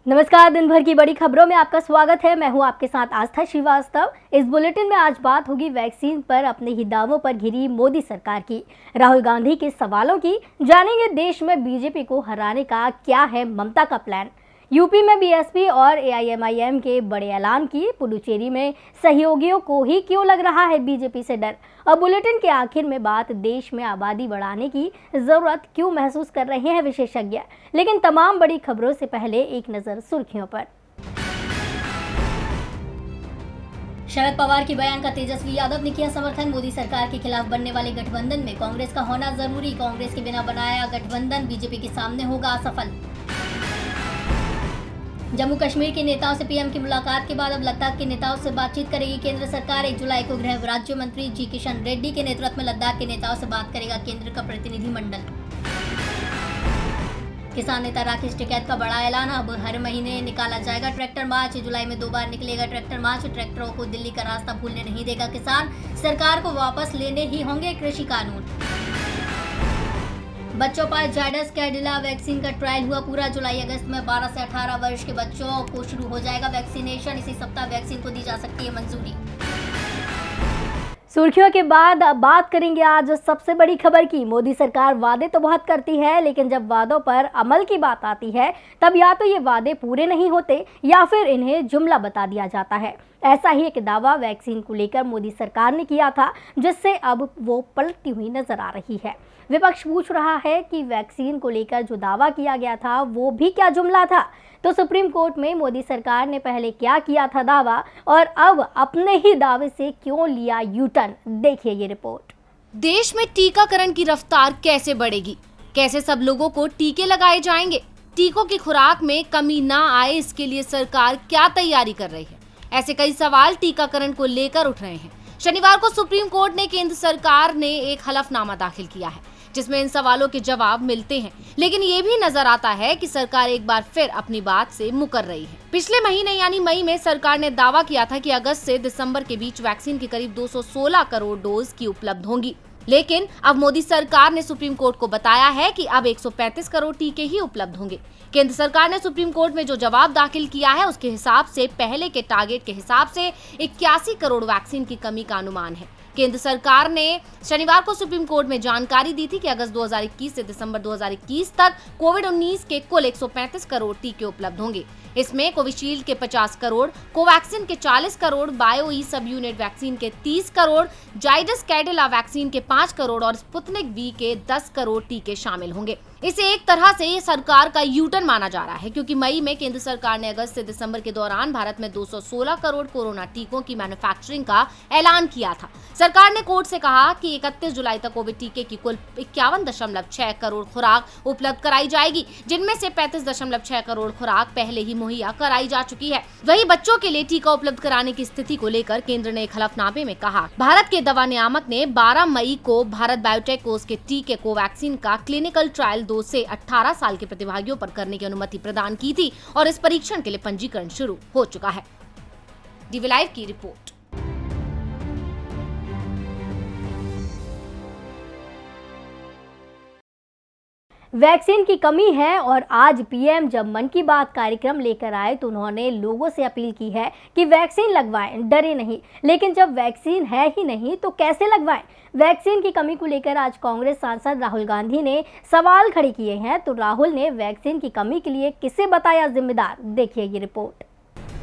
नमस्कार। दिन भर की बड़ी खबरों में आपका स्वागत है। मैं हूं आपके साथ आस्था श्रीवास्तव। इस बुलेटिन में आज बात होगी वैक्सीन पर अपने ही दावों पर घिरी मोदी सरकार की, राहुल गांधी के सवालों की। जानेंगे देश में बीजेपी को हराने का क्या है ममता का प्लान। यूपी में बीएसपी और एआईएमआईएम के बड़े ऐलान की। पुडुचेरी में सहयोगियों को ही क्यों लग रहा है बीजेपी से डर। और बुलेटिन के आखिर में बात देश में आबादी बढ़ाने की जरूरत क्यों महसूस कर रहे हैं विशेषज्ञ। लेकिन तमाम बड़ी खबरों से पहले एक नजर सुर्खियों पर। शरद पवार के बयान का तेजस्वी यादव ने किया समर्थन। मोदी सरकार के खिलाफ बनने वाले गठबंधन में कांग्रेस का होना जरूरी। कांग्रेस के बिना बनाया गठबंधन बीजेपी के सामने होगा असफल। जम्मू कश्मीर के नेताओं से पीएम की मुलाकात के बाद अब लद्दाख के नेताओं से बातचीत करेगी केंद्र सरकार। 1 जुलाई को गृह राज्य मंत्री जी किशन रेड्डी के नेतृत्व में लद्दाख के नेताओं से बात करेगा केंद्र का प्रतिनिधिमंडल। किसान नेता राकेश टिकैत का बड़ा ऐलान। अब हर महीने निकाला जाएगा ट्रैक्टर मार्च। जुलाई में 2 बार निकलेगा ट्रैक्टर मार्च। ट्रैक्टरों को दिल्ली का रास्ता भूलने नहीं देगा किसान। सरकार को वापस लेने ही होंगे कृषि कानून। बच्चों पर जायडस कैडिला वैक्सीन का ट्रायल हुआ पूरा। जुलाई अगस्त में 12 से 18 वर्ष के बच्चों को शुरू हो जाएगा वैक्सीनेशन। इसी सप्ताह वैक्सीन को दी जा सकती है मंजूरी। सुर्खियों के बाद अब बात करेंगे आज सबसे बड़ी खबर की। मोदी सरकार वादे तो बहुत करती है, लेकिन जब वादों पर अमल की बात आती है तब या तो ये वादे पूरे नहीं होते या फिर इन्हें जुमला बता दिया जाता है। ऐसा ही एक दावा वैक्सीन को लेकर मोदी सरकार ने किया था, जिससे अब वो पलटती हुई नजर आ रही है। विपक्ष पूछ रहा है कि वैक्सीन को लेकर जो दावा किया गया था वो भी क्या जुमला था। तो सुप्रीम कोर्ट में मोदी सरकार ने पहले क्या किया था दावा और अब अपने ही दावे से क्यों लिया यू टर्न। देखिए ये रिपोर्ट। देश में टीकाकरण की रफ्तार कैसे बढ़ेगी, कैसे सब लोगों को टीके लगाए जाएंगे, टीकों की खुराक में कमी ना आए इसके लिए सरकार क्या तैयारी कर रही है, ऐसे कई सवाल टीकाकरण को लेकर उठ रहे हैं। शनिवार को सुप्रीम कोर्ट ने केंद्र सरकार ने एक हलफनामा दाखिल किया है जिसमें इन सवालों के जवाब मिलते हैं, लेकिन ये भी नजर आता है कि सरकार एक बार फिर अपनी बात से मुकर रही है। पिछले महीने यानी मई में सरकार ने दावा किया था कि अगस्त से दिसंबर के बीच वैक्सीन की करीब 216 करोड़ डोज की उपलब्ध होंगी, लेकिन अब मोदी सरकार ने सुप्रीम कोर्ट को बताया है कि अब 135 करोड़ टीके ही उपलब्ध होंगे। केंद्र सरकार ने सुप्रीम कोर्ट में जो जवाब दाखिल किया है उसके हिसाब से पहले के टारगेट के हिसाब से 81 करोड़ वैक्सीन की कमी का अनुमान है। केंद्र सरकार ने शनिवार को सुप्रीम कोर्ट में जानकारी दी थी कि अगस्त 2021 से दिसंबर 2021 तक कोविड-19 के कुल 135 करोड़ टीके उपलब्ध होंगे। इसमें कोविशील्ड के 50 करोड़, कोवैक्सिन के 40 करोड़, बायो ई सब यूनिट वैक्सीन के 30 करोड़, जाइडस कैडिला वैक्सीन के 5 करोड़ और स्पुतनिक वी के 10 करोड़ टीके शामिल होंगे। इसे एक तरह से ये सरकार का यू टर्न माना जा रहा है, क्योंकि मई में केंद्र सरकार ने अगस्त से दिसंबर के दौरान भारत में 216 करोड़ कोरोना टीकों की मैन्युफैक्चरिंग का ऐलान किया था। सरकार ने कोर्ट से कहा कि 31 जुलाई तक कोविड टीके की कुल 51.6 करोड़ खुराक उपलब्ध कराई जाएगी, जिनमें से 35.6 करोड़ खुराक पहले ही मुहैया कराई जा चुकी है। वहीं बच्चों के लिए टीका उपलब्ध कराने की स्थिति को लेकर केंद्र ने एक हलफनामे में कहा, भारत के दवा नियामक ने 12 मई को भारत बायोटेक को उसके टीके कोवैक्सिन का क्लिनिकल ट्रायल 2 से 18 साल के प्रतिभागियों पर करने की अनुमति प्रदान की थी और इस परीक्षण के लिए पंजीकरण शुरू हो चुका है। डीवी लाइव की रिपोर्ट। वैक्सीन की कमी है और आज पीएम जब मन की बात कार्यक्रम लेकर आए तो उन्होंने लोगों से अपील की है कि वैक्सीन लगवाएं, डरे नहीं। लेकिन जब वैक्सीन है ही नहीं तो कैसे लगवाएं। वैक्सीन की कमी को लेकर आज कांग्रेस सांसद राहुल गांधी ने सवाल खड़े किए हैं। तो राहुल ने वैक्सीन की कमी के लिए किसे बताया जिम्मेदार। देखिए ये रिपोर्ट।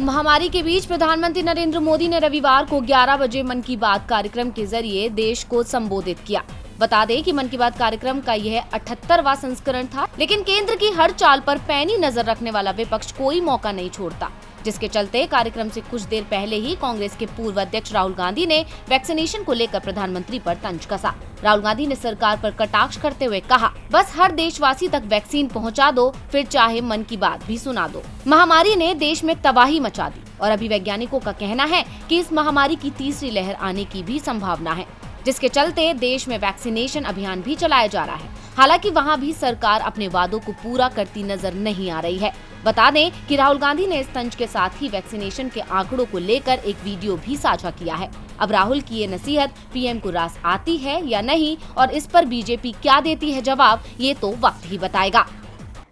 महामारी के बीच प्रधानमंत्री नरेंद्र मोदी ने रविवार को 11 बजे मन की बात कार्यक्रम के जरिए देश को संबोधित किया। बता दें कि मन की बात कार्यक्रम का यह 78वां संस्करण था, लेकिन केंद्र की हर चाल पर पैनी नजर रखने वाला विपक्ष कोई मौका नहीं छोड़ता, जिसके चलते कार्यक्रम से कुछ देर पहले ही कांग्रेस के पूर्व अध्यक्ष राहुल गांधी ने वैक्सीनेशन को लेकर प्रधानमंत्री पर तंज कसा। राहुल गांधी ने सरकार पर कटाक्ष करते हुए कहा, बस हर देशवासी तक वैक्सीन पहुंचा दो, फिर चाहे मन की बात भी सुना दो। महामारी ने देश में तबाही मचा दी और अभी वैज्ञानिकों का कहना है कि इस महामारी की तीसरी लहर आने की भी संभावना है, जिसके चलते देश में वैक्सीनेशन अभियान भी चलाया जा रहा है। हालांकि वहां भी सरकार अपने वादों को पूरा करती नजर नहीं आ रही है। बता दें कि राहुल गांधी ने इस तंज के साथ ही वैक्सीनेशन के आंकड़ों को लेकर एक वीडियो भी साझा किया है। अब राहुल की ये नसीहत पीएम को रास आती है या नहीं और इस पर बीजेपी क्या देती है जवाब, ये तो वक्त ही बताएगा।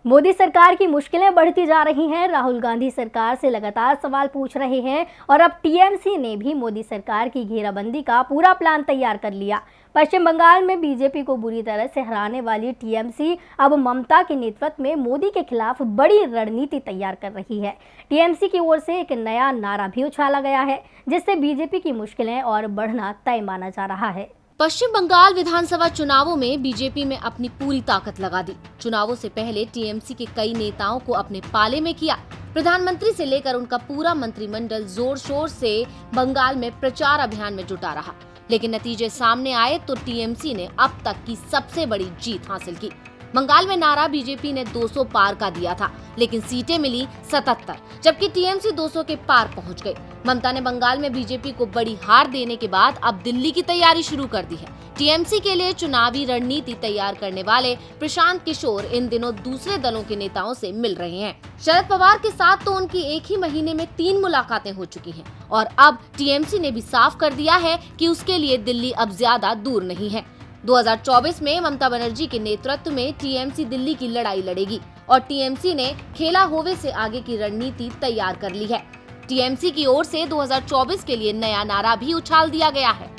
मोदी सरकार की मुश्किलें बढ़ती जा रही हैं। राहुल गांधी सरकार से लगातार सवाल पूछ रहे हैं और अब टीएमसी ने भी मोदी सरकार की घेराबंदी का पूरा प्लान तैयार कर लिया। पश्चिम बंगाल में बीजेपी को बुरी तरह से हराने वाली टीएमसी अब ममता के नेतृत्व में मोदी के खिलाफ बड़ी रणनीति तैयार कर रही है। टीएमसी की ओर से एक नया नारा भी उछाला गया है, जिससे बीजेपी की मुश्किलें और बढ़ना तय माना जा रहा है। पश्चिम बंगाल विधानसभा चुनावों में बीजेपी में अपनी पूरी ताकत लगा दी। चुनावों से पहले टीएमसी के कई नेताओं को अपने पाले में किया। प्रधानमंत्री से लेकर उनका पूरा मंत्रिमंडल जोर शोर से बंगाल में प्रचार अभियान में जुटा रहा, लेकिन नतीजे सामने आए तो टीएमसी ने अब तक की सबसे बड़ी जीत हासिल की। बंगाल में नारा बीजेपी ने 200 पार का दिया था, लेकिन सीटें मिली 77, जबकि टीएमसी 200 के पार पहुंच गई। ममता ने बंगाल में बीजेपी को बड़ी हार देने के बाद अब दिल्ली की तैयारी शुरू कर दी है। टीएमसी के लिए चुनावी रणनीति तैयार करने वाले प्रशांत किशोर इन दिनों दूसरे दलों के नेताओं से मिल रहे हैं। शरद पवार के साथ तो उनकी एक ही महीने में 3 मुलाकातें हो चुकी हैं और अब टीएमसी ने भी साफ कर दिया है कि उसके लिए दिल्ली अब ज्यादा दूर नहीं है। 2024 में ममता बनर्जी के नेतृत्व में टीएमसी दिल्ली की लड़ाई लड़ेगी और टीएमसी ने खेला होवे से आगे की रणनीति तैयार कर ली है। टीएमसी की ओर से 2024 के लिए नया नारा भी उछाल दिया गया है,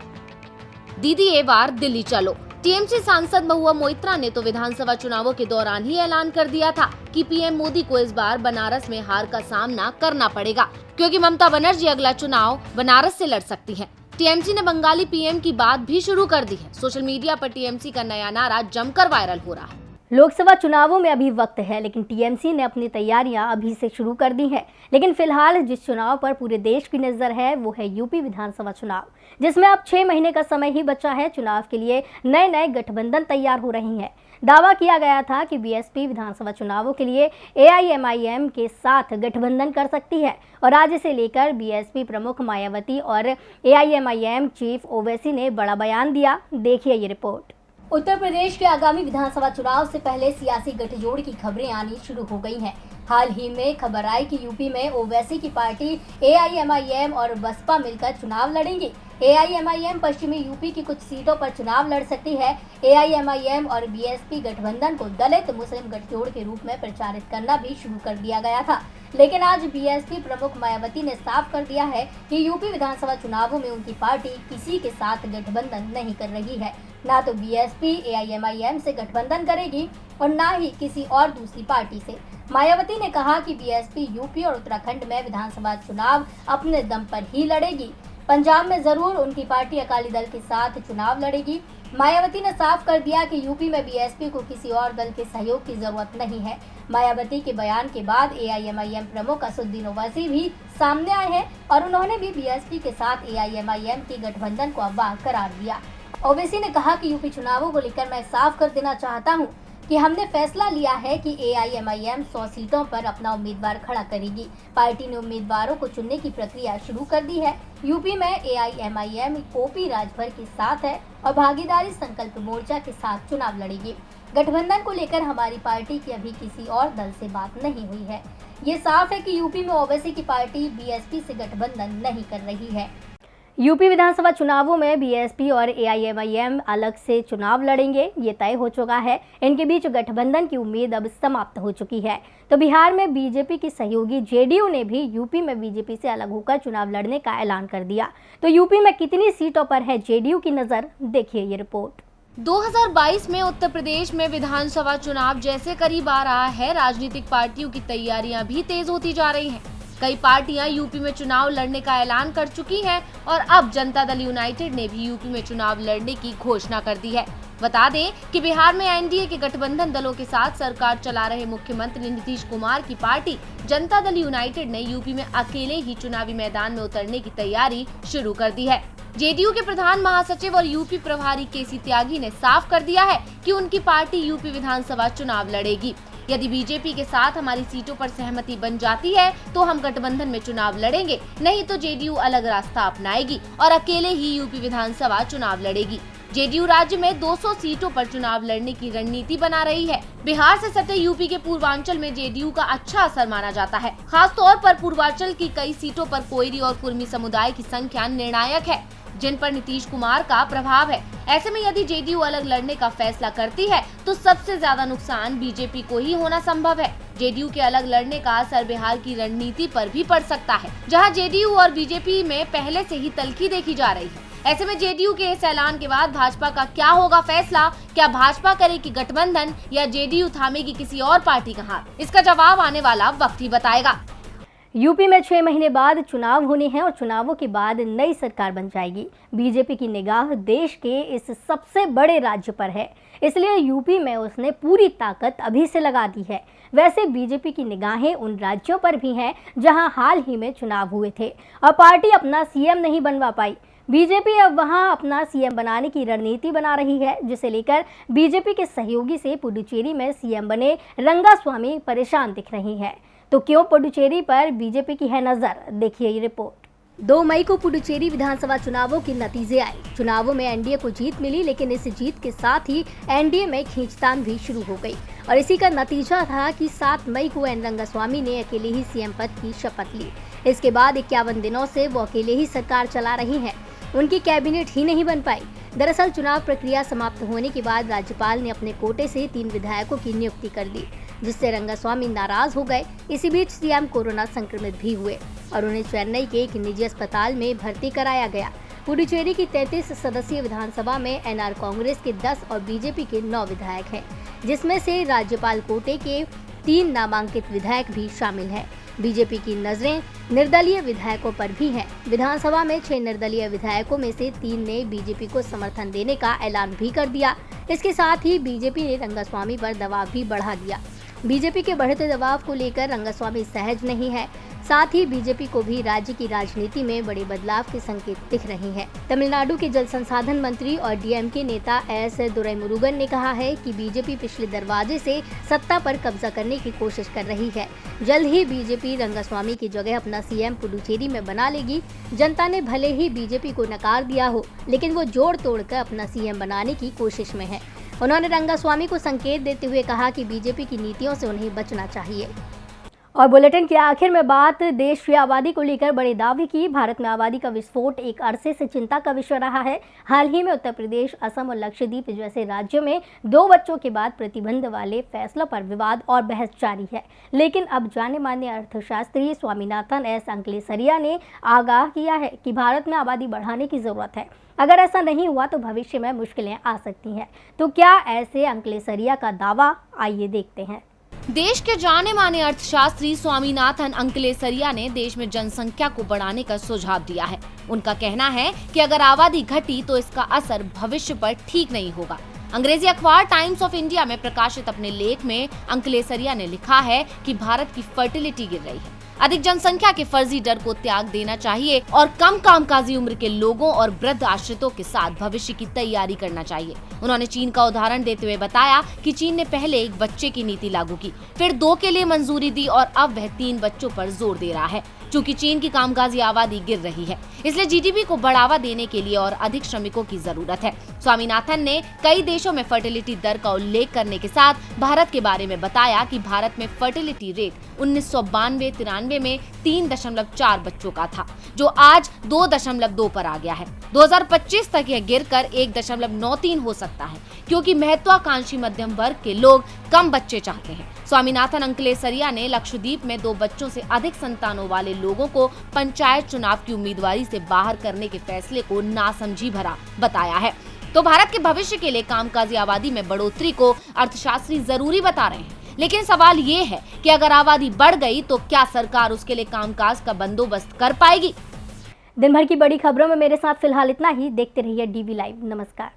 दीदी ये बार दिल्ली चलो। टीएमसी सांसद महुआ मोइत्रा ने तो विधानसभा चुनावों के दौरान ही ऐलान कर दिया था कि पीएम मोदी को इस बार बनारस में हार का सामना करना पड़ेगा, क्योंकि ममता बनर्जी अगला चुनाव बनारस से लड़ सकती हैं। टीएमसी ने बंगाली पीएम की बात भी शुरू कर दी है। सोशल मीडिया पर टीएमसी का नया नारा जमकर वायरल हो रहा है। लोकसभा चुनावों में अभी वक्त है, लेकिन टीएमसी ने अपनी तैयारियां अभी से शुरू कर दी हैं। लेकिन फिलहाल जिस चुनाव पर पूरे देश की नजर है वो है यूपी विधानसभा चुनाव, जिसमें अब 6 महीने का समय ही बचा है। चुनाव के लिए नए नए गठबंधन तैयार हो रही हैं। दावा किया गया था कि बीएसपी विधानसभा चुनावों के लिए एआईएमआईएम के साथ गठबंधन कर सकती है और आज इसे लेकर बीएसपी प्रमुख मायावती और एआईएमआईएम चीफ ओवैसी ने बड़ा बयान दिया। देखिए ये रिपोर्ट। उत्तर प्रदेश के आगामी विधानसभा चुनाव से पहले सियासी गठजोड़ की खबरें आनी शुरू हो गई हैं। हाल ही में खबर आई कि यूपी में ओवैसी की पार्टी एआईएमआईएम और बसपा मिलकर चुनाव लड़ेंगे। एआईएमआईएम पश्चिमी यूपी की कुछ सीटों पर चुनाव लड़ सकती है। एआईएमआईएम और बीएसपी गठबंधन को दलित मुस्लिम गठजोड़ के रूप में प्रचारित करना भी शुरू कर दिया गया था, लेकिन आज बीएसपी प्रमुख मायावती ने साफ कर दिया है कि यूपी विधानसभा चुनावों में उनकी पार्टी किसी के साथ गठबंधन नहीं कर रही है। ना तो बीएसपी एआईएमआईएम से गठबंधन करेगी और ना ही किसी और दूसरी पार्टी से। मायावती ने कहा कि बीएसपी यूपी और उत्तराखंड में विधानसभा चुनाव अपने दम पर ही लड़ेगी। पंजाब में जरूर उनकी पार्टी अकाली दल के साथ चुनाव लड़ेगी। मायावती ने साफ कर दिया कि यूपी में बीएसपी को किसी और दल के सहयोग की जरूरत नहीं है। मायावती के बयान के बाद एआईएमआईएम प्रमुख असदुद्दीन ओवैसी भी सामने आए हैं और उन्होंने भी बीएसपी के साथ एआईएमआईएम के गठबंधन को अफवाह करार दिया। ओवैसी ने कहा कि यूपी चुनावों को लेकर मैं साफ कर देना चाहता हूं कि हमने फैसला लिया है कि एआईएमआईएम 100 सीटों पर अपना उम्मीदवार खड़ा करेगी। पार्टी ने उम्मीदवारों को चुनने की प्रक्रिया शुरू कर दी है। यूपी में एआईएमआईएम ओपी राजभर के साथ है और भागीदारी संकल्प मोर्चा के साथ चुनाव लड़ेगी। गठबंधन को लेकर हमारी पार्टी की अभी किसी और दल से बात नहीं हुई है। ये साफ है कि यूपी में ओवैसी की पार्टी बीएसपी से गठबंधन नहीं कर रही है। यूपी विधानसभा चुनावों में बीएसपी और एआईएमआईएम अलग से चुनाव लड़ेंगे, ये तय हो चुका है। इनके बीच गठबंधन की उम्मीद अब समाप्त हो चुकी है। तो बिहार में बीजेपी की सहयोगी जेडीयू ने भी यूपी में बीजेपी से अलग होकर चुनाव लड़ने का ऐलान कर दिया। तो यूपी में कितनी सीटों पर है जेडीयू की नजर, देखिए ये रिपोर्ट। 2022 में उत्तर प्रदेश में विधानसभा चुनाव जैसे करीब आ रहा है, राजनीतिक पार्टियों की तैयारियां भी तेज होती जा रही हैं। कई पार्टियां यूपी में चुनाव लड़ने का ऐलान कर चुकी हैं और अब जनता दल यूनाइटेड ने भी यूपी में चुनाव लड़ने की घोषणा कर दी है। बता दें कि बिहार में एनडीए के गठबंधन दलों के साथ सरकार चला रहे मुख्यमंत्री नीतीश कुमार की पार्टी जनता दल यूनाइटेड ने यूपी में अकेले ही चुनावी मैदान में उतरने की तैयारी शुरू कर दी है। जेडीयू के प्रधान महासचिव और यूपी प्रभारी केसी त्यागी ने साफ कर दिया है कि उनकी पार्टी यूपी विधानसभा चुनाव लड़ेगी। यदि बीजेपी के साथ हमारी सीटों पर सहमति बन जाती है तो हम गठबंधन में चुनाव लड़ेंगे, नहीं तो जेडीयू अलग रास्ता अपनाएगी और अकेले ही यूपी विधानसभा चुनाव लड़ेगी। जेडीयू राज्य में 200 सीटों पर चुनाव लड़ने की रणनीति बना रही है। बिहार से सटे यूपी के पूर्वांचल में जेडीयू का अच्छा असर माना जाता है। खास तौर पर पूर्वांचल की कई सीटों पर कोयरी और कुर्मी समुदाय की संख्या निर्णायक है। जिन पर नीतीश कुमार का प्रभाव है। ऐसे में यदि जेडीयू अलग लड़ने का फैसला करती है तो सबसे ज्यादा नुकसान बीजेपी को ही होना संभव है। जेडीयू के अलग लड़ने का असर बिहार की रणनीति पर भी पड़ सकता है, जहां जेडीयू और बीजेपी में पहले से ही तल्खी देखी जा रही है। ऐसे में जेडीयू के इस ऐलान के बाद भाजपा का क्या होगा फैसला? क्या भाजपा करेगी गठबंधन या जेडीयू थामेगी किसी और पार्टी का हाथ? इसका जवाब आने वाला वक्त ही बताएगा। यूपी में 6 महीने बाद चुनाव होने हैं और चुनावों के बाद नई सरकार बन जाएगी। बीजेपी की निगाह देश के इस सबसे बड़े राज्य पर है, इसलिए यूपी में उसने पूरी ताकत अभी से लगा दी है। वैसे बीजेपी की निगाहें उन राज्यों पर भी हैं जहां हाल ही में चुनाव हुए थे और पार्टी अपना सीएम नहीं बनवा पाई। बीजेपी अब वहां अपना सीएम बनाने की रणनीति बना रही है, जिसे लेकर बीजेपी के सहयोगी से पुडुचेरी में सीएम बने रंगास्वामी परेशान दिख रही हैं। तो क्यों पुडुचेरी पर बीजेपी की है नजर? देखिए ये रिपोर्ट। 2 मई को पुडुचेरी विधानसभा चुनावों के नतीजे आए। चुनावों में एनडीए को जीत मिली, लेकिन इस जीत के साथ ही एनडीए में खींचतान भी शुरू हो गई और इसी का नतीजा था कि 7 मई को एन रंगास्वामी ने अकेले ही सीएम पद की शपथ ली। इसके बाद 51 दिनों से वो अकेले ही सरकार चला रही हैं। उनकी कैबिनेट ही नहीं बन पाई। दरअसल चुनाव प्रक्रिया समाप्त होने के बाद राज्यपाल ने अपने कोटे से 3 विधायकों की नियुक्ति कर दी, जिससे रंगास्वामी नाराज हो गए। इसी बीच सीएम कोरोना संक्रमित भी हुए और उन्हें चेन्नई के एक निजी अस्पताल में भर्ती कराया गया। पुडुचेरी की 33 सदस्यीय विधानसभा में एनआर कांग्रेस के 10 और बीजेपी के 9 विधायक हैं, जिसमें से राज्यपाल कोटे के 3 नामांकित विधायक भी शामिल हैं। बीजेपी की नजरें निर्दलीय विधायकों पर भी हैं। विधानसभा में 6 निर्दलीय विधायकों में से 3 ने बीजेपी को समर्थन देने का ऐलान भी कर दिया। इसके साथ ही बीजेपी ने रंगास्वामी पर दबाव भी बढ़ा दिया। बीजेपी के बढ़ते दबाव को लेकर रंगास्वामी सहज नहीं है। साथ ही बीजेपी को भी राज्य की राजनीति में बड़े बदलाव के संकेत दिख रहे हैं। तमिलनाडु के जल संसाधन मंत्री और डीएमके नेता एस दुरैमुरुगन ने कहा है कि बीजेपी पिछले दरवाजे से सत्ता पर कब्जा करने की कोशिश कर रही है। जल्द ही बीजेपी रंगास्वामी की जगह अपना सीएम पुडुचेरी में बना लेगी। जनता ने भले ही बीजेपी को नकार दिया हो, लेकिन वो जोड़ तोड़ कर अपना सीएम बनाने की कोशिश में है। उन्होंने रंगास्वामी को संकेत देते हुए कहा कि बीजेपी की नीतियों से उन्हें बचना चाहिए। और बुलेटिन के आखिर में बात देश की आबादी को लेकर बड़े दावे की। भारत में आबादी का विस्फोट एक अरसे से चिंता का विषय रहा है। हाल ही में उत्तर प्रदेश, असम और लक्षद्वीप जैसे राज्यों में 2 बच्चों के बाद प्रतिबंध वाले फैसलों पर विवाद और बहस जारी है। लेकिन अब जाने माने अर्थशास्त्री स्वामीनाथन एस अंकलेसरिया ने आगाह किया है कि भारत में आबादी बढ़ाने की जरूरत है। अगर ऐसा नहीं हुआ तो भविष्य में मुश्किलें आ सकती हैं। तो क्या ऐसे अंकलेसरिया का दावा? आइए देखते हैं। देश के जाने माने अर्थशास्त्री स्वामीनाथन अंकलेसरिया ने देश में जनसंख्या को बढ़ाने का सुझाव दिया है। उनका कहना है कि अगर आबादी घटी तो इसका असर भविष्य पर ठीक नहीं होगा। अंग्रेजी अखबार टाइम्स ऑफ इंडिया में प्रकाशित अपने लेख में अंकलेसरिया ने लिखा है कि भारत की फर्टिलिटी गिर रही है। अधिक जनसंख्या के फर्जी डर को त्याग देना चाहिए और कम कामकाजी उम्र के लोगों और वृद्ध आश्रितों के साथ भविष्य की तैयारी करना चाहिए। उन्होंने चीन का उदाहरण देते हुए बताया कि चीन ने पहले 1 बच्चे की नीति लागू की, फिर 2 के लिए मंजूरी दी और अब वह 3 बच्चों पर जोर दे रहा है। चूंकि चीन की कामकाजी आबादी गिर रही है, इसलिए जीडीपी को बढ़ावा देने के लिए और अधिक श्रमिकों की जरूरत है। स्वामीनाथन ने कई देशों में फर्टिलिटी दर का उल्लेख करने के साथ भारत के बारे में बताया कि भारत में फर्टिलिटी रेट 1992-93 में 3.4 बच्चों का था, जो आज 2.2 पर आ गया है। 2025 तक यह गिरकर 1.93 हो सकता है, क्योंकि महत्वाकांक्षी मध्यम वर्ग के लोग कम बच्चे चाहते हैं। स्वामीनाथन अंकलेसरिया ने लक्षद्वीप में 2 बच्चों से अधिक संतानों वाले लोगों को पंचायत चुनाव की उम्मीदवारी से बाहर करने के फैसले को नासमझी भरा बताया है। तो भारत के भविष्य के लिए कामकाजी आबादी में बढ़ोतरी को अर्थशास्त्री जरूरी बता रहे हैं। लेकिन सवाल ये है कि अगर आबादी बढ़ गई तो क्या सरकार उसके लिए कामकाज का बंदोबस्त कर पाएगी? दिन भर की बड़ी खबरों में मेरे साथ फिलहाल इतना ही। देखते रहिए डीवी लाइव। नमस्कार।